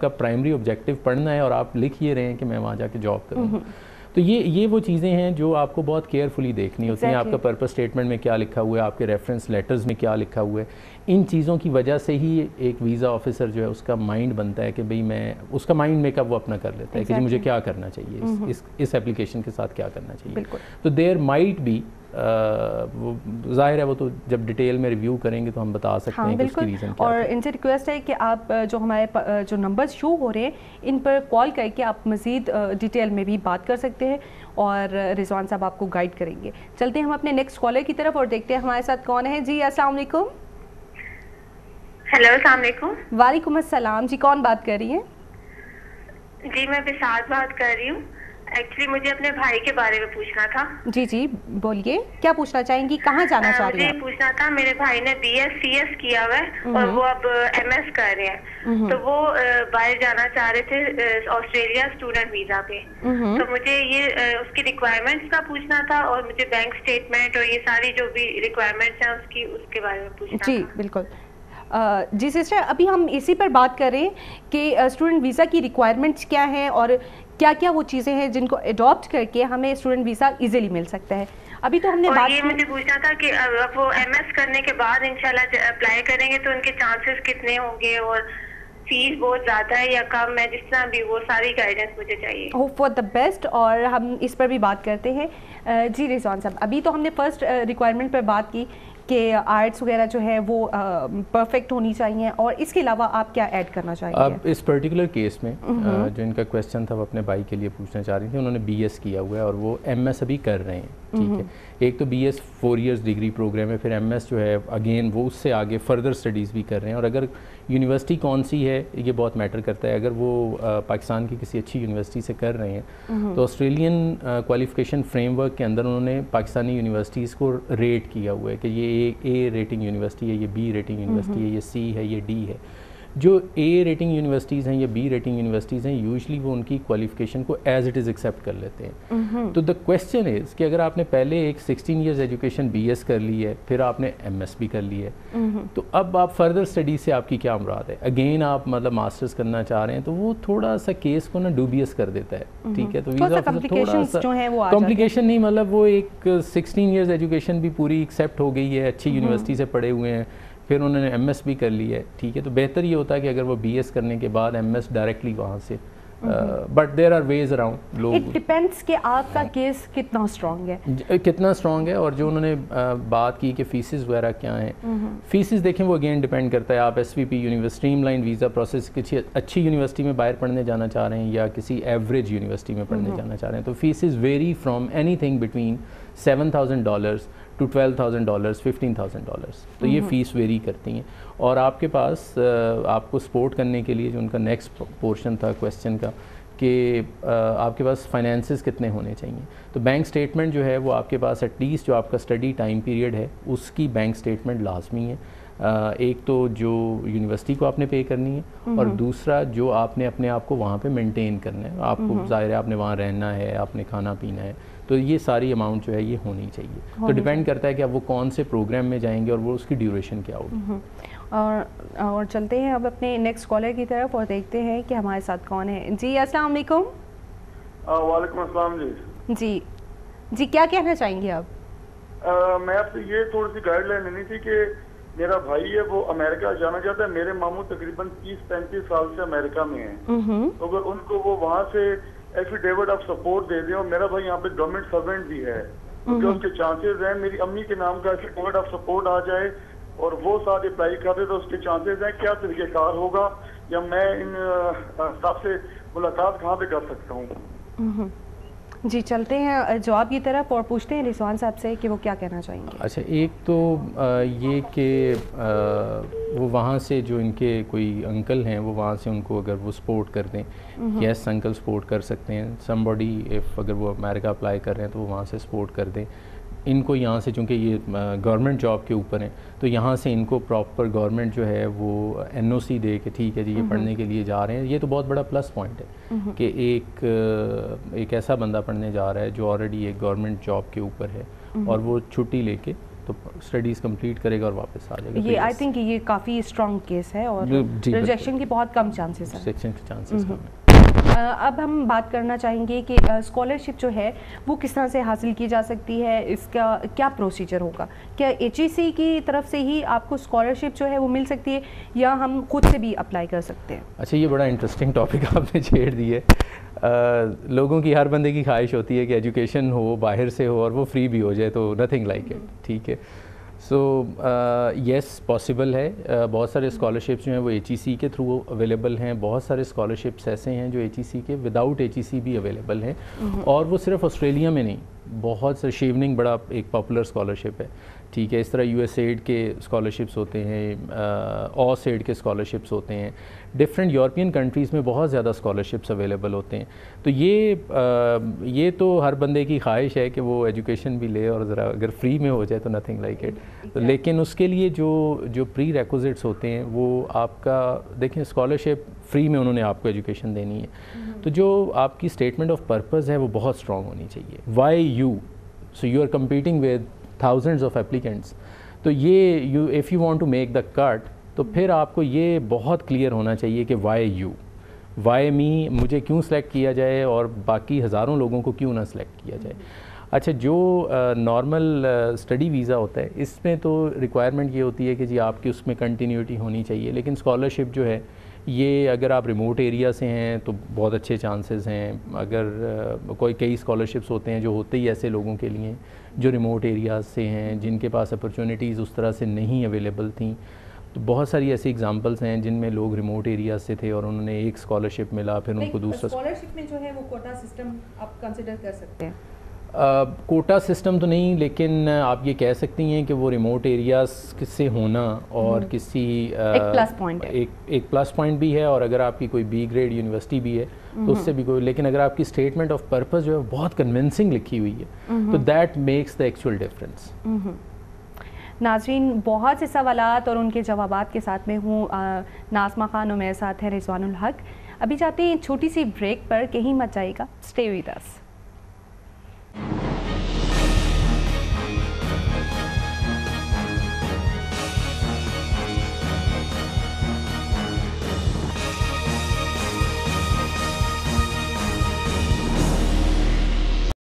کا primary objective پڑھنا ہے اور آپ لکھ یہ رہے ہیں کہ میں وہاں جا کے جاب کروں. تو یہ وہ چیزیں ہیں جو آپ کو بہت کیئرفلی دیکھنی ہوتی ہیں. آپ کا پرپس اسٹیٹمنٹ میں کیا لکھا ہوا ہے, آپ کے ریفرنس لیٹرز میں کیا لکھا ہوا ہے. ان چیزوں کی وجہ سے ہی ایک ویزا آفیسر جو ہے اس کا مائنڈ بنتا ہے کہ بھئی میں اس کا مائنڈ میک اپ وہ اپنا کر لیتا ہے کہ مجھے کیا کرنا چاہیے, اس اپلیکیشن کے ساتھ کیا کرنا چاہیے. تو دیر مائٹ بی, وہ ظاہر ہے وہ تو جب ڈیٹیل میں ریویو کریں گے تو ہم بتا سکتے ہیں کہ اس کی ریزن کیا ہے. اور ان سے ریکویسٹ ہے کہ آپ جو ہمارے جو نمبرز شو ہو رہے ہیں ان پر کال کر کے آپ مزید ڈیٹیل میں بھی بات کر سکتے ہیں اور رضوان صاحب آپ کو گائیڈ کریں گے. چلتے ہیں ہم اپنے نیکسٹ کالر کی طرف اور دیکھتے ہیں ہمارے ساتھ کون ہے. جی السلام علیکم. ہیلو السلام علیکم. وعلیکم السلام. جی کون بات کر رہی ہیں؟ جی میں بساط بات کر رہی ہوں. ایکچولی مجھے اپنے بھائی کے بارے میں پوچھنا تھا. جی جی بولیے, کیا پوچھنا چاہیں گی, کہاں جانا چاہ رہی ہیں؟ مجھے پوچھنا تھا, میرے بھائی نے بی ایس سی ایس کیا ہوا ہے اور وہ اب ایم ایس کر رہے ہیں, تو وہ باہر جانا چاہ رہے تھے آسٹریلیا اسٹوڈنٹ ویزا پہ. تو مجھے یہ اس کی ریکوائرمنٹس کا پوچھنا تھا اور مجھے بینک اسٹیٹمنٹ اور یہ ساری جو بھی ریکوائرمنٹس ہیں اس کے بارے میں پوچھنا تھا. جی بالکل. جی سسٹر, ابھی ہم اسی پر بات کر رہے ہیں کہ اسٹوڈنٹ ویزا کی ریکوائرمنٹس کیا ہیں اور کیا کیا وہ چیزیں ہیں جن کو اڈاپٹ کر کے ہمیں اسٹوڈنٹ ویزا ایزیلی مل سکتا ہے. ابھی تو ہم نے بات یہ مجھے پوچھنا تھا کہ اب وہ ایم ایس کرنے کے بعد انشاءاللہ اپلائی کریں گے تو ان کے چانسز کتنے ہوں گے اور فیس بہت زیادہ ہے یا کم ہے, جس طرح بھی وہ ساری گائیڈنس مجھے چاہیے. ہوپ فار دا بیسٹ, اور ہم اس پر بھی بات کرتے ہیں. جی رضوان صاحب, ابھی تو ہم نے فرسٹ ریکوائرمنٹ پر بات کی کہ آرٹس وغیرہ جو ہے وہ پرفیکٹ ہونی چاہیے, اور اس کے علاوہ آپ کیا ایڈ کرنا چاہیں گے؟ اب اس پرٹیکولر کیس میں جو ان کا کویسچن تھا وہ اپنے بھائی کے لیے پوچھنا چاہ رہی تھی. انہوں نے بی ایس کیا ہوا ہے اور وہ ایم ایس ابھی کر رہے ہیں. ٹھیک ہے, ایک تو B S 4 years degree program ہے, پھر ایم ایس جو ہے اگین وہ اس سے آگے فردر اسٹڈیز بھی کر رہے ہیں. اور اگر یونیورسٹی کون سی ہے یہ بہت میٹر کرتا ہے. اگر وہ پاکستان کی کسی اچھی یونیورسٹی سے کر رہے ہیں تو آسٹریلین کوالیفیکیشن فریم ورک کے اندر انہوں نے پاکستانی یونیورسٹیز کو ریٹ کیا ہوا ہے کہ یہ اے ریٹنگ یونیورسٹی ہے, یہ بی ریٹنگ یونیورسٹی ہے, یہ سی ہے, یہ ڈی ہے. جو اے ریٹنگ یونیورسٹیز ہیں یا بی ریٹنگ یونیورسٹیز ہیں یوزلی وہ ان کی کوالیفیکیشن کو ایز اٹ از ایکسیپٹ کر لیتے ہیں. تو دا کویسچن از کہ اگر آپ نے پہلے ایک 16 ایئرز ایجوکیشن بی ایس کر لی ہے, پھر آپ نے ایم ایس بھی کر لی ہے, تو اب آپ فردر اسٹڈیز سے آپ کی کیا مراد ہے؟ اگین آپ مطلب ماسٹرز کرنا چاہ رہے ہیں تو وہ تھوڑا سا کیس کو نا ڈوبیس کر دیتا ہے. ٹھیک ہے, تو ویزا تھوڑا سا کمپلیکیشن نہیں, مطلب وہ ایک 16 ایئرز ایجوکیشن بھی پوری ایکسیپٹ ہو گئی ہے, اچھی یونیورسٹی سے پڑھے ہوئے ہیں, پھر انہوں نے ایم ایس بھی کر لی ہے. ٹھیک ہے, تو بہتر یہ ہوتا ہے کہ اگر وہ بی ایس کرنے کے بعد ایم ایس ڈائریکٹلی وہاں سے, but there are ways around. لوگ اٹ ڈیپینڈس کہ آپ کا کیس کتنا اسٹرانگ ہے, کتنا اسٹرانگ ہے. اور جو انہوں نے بات کی کہ فیسز وغیرہ کیا ہیں, فیسز دیکھیں وہ اگین ڈیپینڈ کرتا ہے. آپ S V P university streamline visa process کسی اچھی یونیورسٹی میں باہر پڑھنے جانا چاہ رہے ہیں یا کسی ایوریج یونیورسٹی میں پڑھنے جانا چاہ رہے ہیں, تو phases vary from any thing between $7,000 to $12,000, $15,000. تو یہ فیس ویری کرتی ہیں. اور آپ کے پاس آپ کو سپورٹ کرنے کے لیے جو ان کا نیکسٹ پورشن تھا کویسچن کا کہ آپ کے پاس فائنینسز کتنے ہونے چاہیے, تو بینک اسٹیٹمنٹ جو ہے وہ آپ کے پاس ایٹ لیسٹ جو آپ کا اسٹڈی ٹائم پیریڈ ہے اس کی بینک اسٹیٹمنٹ لازمی ہے. ایک تو جو یونیورسٹی کو آپ نے پے کرنی ہے, اور دوسرا جو آپ نے اپنے آپ کو وہاں پہ مینٹین کرنا ہے. آپ کو ظاہر ہے آپ نے وہاں رہنا ہے, آپ نے کھانا پینا ہے, تو یہ ساری اماؤنٹ جو ہے یہ ہونی چاہیے. تو ڈیپینڈ کرتا ہے کہ اب وہ کون سے پروگرام میں جائیں گے اور وہ اس کی ڈیوریشن کیا ہوگی. اور چلتے ہیں اب اپنے نیکسٹ کالر کی طرف اور دیکھتے ہیں کہ ہمارے ساتھ کون ہے. جی السلام علیکم. وعلیکم السلام. جی جی کیا کہنا چاہیں گے آپ؟ میں آپ سے یہ تھوڑی سی گائیڈ لائن لینی تھی کہ میرا بھائی ہے وہ امریکہ جانا چاہتا ہے. میرے ماموں تقریباً 30-35 سال سے امریکہ میں ہیں, تو اگر ان کو وہ وہاں سے ایفیڈیوٹ آف سپورٹ دے دیں, اور میرا بھائی یہاں پہ گورنمنٹ سرونٹ بھی ہے, کیونکہ اس کے چانسز ہیں میری امی کے نام کا ایفیڈیوٹ آف سپورٹ آ جائے اور وہ ساتھ اپلائی کر دے, تو اس کے چانسز ہیں. کیا طریقہ کار ہوگا یا میں ان صاحب سے ملاقات کہاں پہ کر سکتا ہوں؟ جی چلتے ہیں جواب کی طرف اور پوچھتے ہیں رضوان صاحب سے کہ وہ کیا کہنا چاہیں گے. اچھا, ایک تو یہ کہ وہ وہاں سے جو ان کے کوئی انکل ہیں وہ وہاں سے ان کو اگر وہ سپورٹ کر دیں, یس انکل سپورٹ کر سکتے ہیں. سم باڈی ایف اگر وہ امریکہ اپلائی کر رہے ہیں تو وہ وہاں سے سپورٹ کر دیں. ان کو یہاں سے چونکہ یہ گورنمنٹ جاب کے اوپر ہیں تو یہاں سے ان کو پراپر گورنمنٹ جو ہے وہ این او سی دے کہ ٹھیک ہے جی یہ پڑھنے کے لیے جا رہے ہیں. یہ تو بہت بڑا پلس پوائنٹ ہے کہ ایک ایسا بندہ پڑھنے جا رہا ہے جو آلریڈی ایک گورنمنٹ جاب کے اوپر ہے اور وہ چھٹی لے کے تو اسٹڈیز کمپلیٹ کرے گا اور واپس آ جائے گا. یہ آئی تھنک یہ کافی اسٹرانگ کیس ہے اور ریجیکشن کے بہت کم چانسز ہیں. ریجیکشن کے چانسز کم ہیں. اب ہم بات کرنا چاہیں گے کہ اسکالرشپ جو ہے وہ کس طرح سے حاصل کی جا سکتی ہے, اس کا کیا پروسیجر ہوگا, کیا HEC کی طرف سے ہی آپ کو اسکالرشپ جو ہے وہ مل سکتی ہے یا ہم خود سے بھی اپلائی کر سکتے ہیں؟ اچھا, یہ بڑا انٹرسٹنگ ٹاپک آپ نے چھیڑ دی ہے. لوگوں کی, ہر بندے کی خواہش ہوتی ہے کہ ایجوکیشن ہو, باہر سے ہو اور وہ فری بھی ہو جائے, تو نتھنگ لائک اٹ. ٹھیک ہے, سو یس پاسبل ہے. بہت سارے اسکالرشپس جو ہیں وہ HEC کے تھرو اویلیبل ہیں. بہت سارے اسکالرشپس ایسے ہیں جو HEC کے وداؤٹ HEC بھی اویلیبل ہیں, اور وہ صرف آسٹریلیا میں نہیں, بہت سے شیوننگ بڑا ایک پاپولر اسکالرشپ ہے. ٹھیک ہے, اس طرح USAID کے اسکالرشپس ہوتے ہیں, AUSAID کے اسکالرشپس ہوتے ہیں, ڈفرینٹ یورپین کنٹریز میں بہت زیادہ اسکالرشپس اویلیبل ہوتے ہیں. تو یہ تو ہر بندے کی خواہش ہے کہ وہ ایجوکیشن بھی لے, اور ذرا اگر فری میں ہو جائے تو نتھنگ لائک اٹ. لیکن اس کے لیے جو پری ریکوزٹس ہوتے ہیں وہ آپ کا, دیکھیں اسکالرشپ فری میں انہوں نے آپ کو ایجوکیشن دینی ہے, تو جو آپ کی اسٹیٹمنٹ آف پرپز ہے وہ بہت اسٹرانگ ہونی چاہیے. Why you, so you are competing with thousands of applicants. تو یہ if you want to make the cut, تو پھر آپ کو یہ بہت کلیئر ہونا چاہیے کہ why you, why me, مجھے کیوں سلیکٹ کیا جائے اور باقی ہزاروں لوگوں کو کیوں نہ سلیکٹ کیا جائے. اچھا, جو نارمل اسٹڈی ویزا ہوتا ہے اس میں تو ریکوائرمنٹ یہ ہوتی ہے کہ جی آپ کی اس میں کنٹینیوٹی ہونی چاہیے, لیکن اسکالرشپ جو ہے یہ اگر آپ ریموٹ ایریا سے ہیں تو بہت اچھے چانسز ہیں. اگر کئی اسکالرشپس ہوتے ہیں جو ہوتے ہی ایسے لوگوں کے لیے جو ریموٹ ایریاز سے ہیں, جن کے پاس اپرچونیٹیز اس طرح سے نہیں اویلیبل تھیں. تو بہت ساری ایسی ایگزامپلس ہیں جن میں لوگ ریموٹ ایریاز سے تھے اور انہوں نے ایک اسکالرشپ ملا, پھر ان کو دوسرا. اسکالرشپ میں جو ہے وہ کوٹا سسٹم آپ کنسیڈر کر سکتے ہیں. کوٹا سسٹم تو نہیں, لیکن آپ یہ کہہ سکتی ہیں کہ وہ ریموٹ ایریاز سے ہونا اور کسی ایک پلس پوائنٹ بھی ہے, اور اگر آپ کی کوئی B گریڈ یونیورسٹی بھی ہے تو اس سے بھی کوئی, لیکن اگر آپ کی اسٹیٹمنٹ آف پرپز جو ہے بہت کنونسنگ لکھی ہوئی ہے تو that makes the actual difference. ناظرین, بہت سے سوالات اور ان کے جوابات کے ساتھ میں ہوں ناظمہ خان, اور میرے ساتھ ہے رضوان الحق. ابھی جاتے ہیں چھوٹی سی بریک پر, کہیں مت جائے گا, اسٹے ود اس.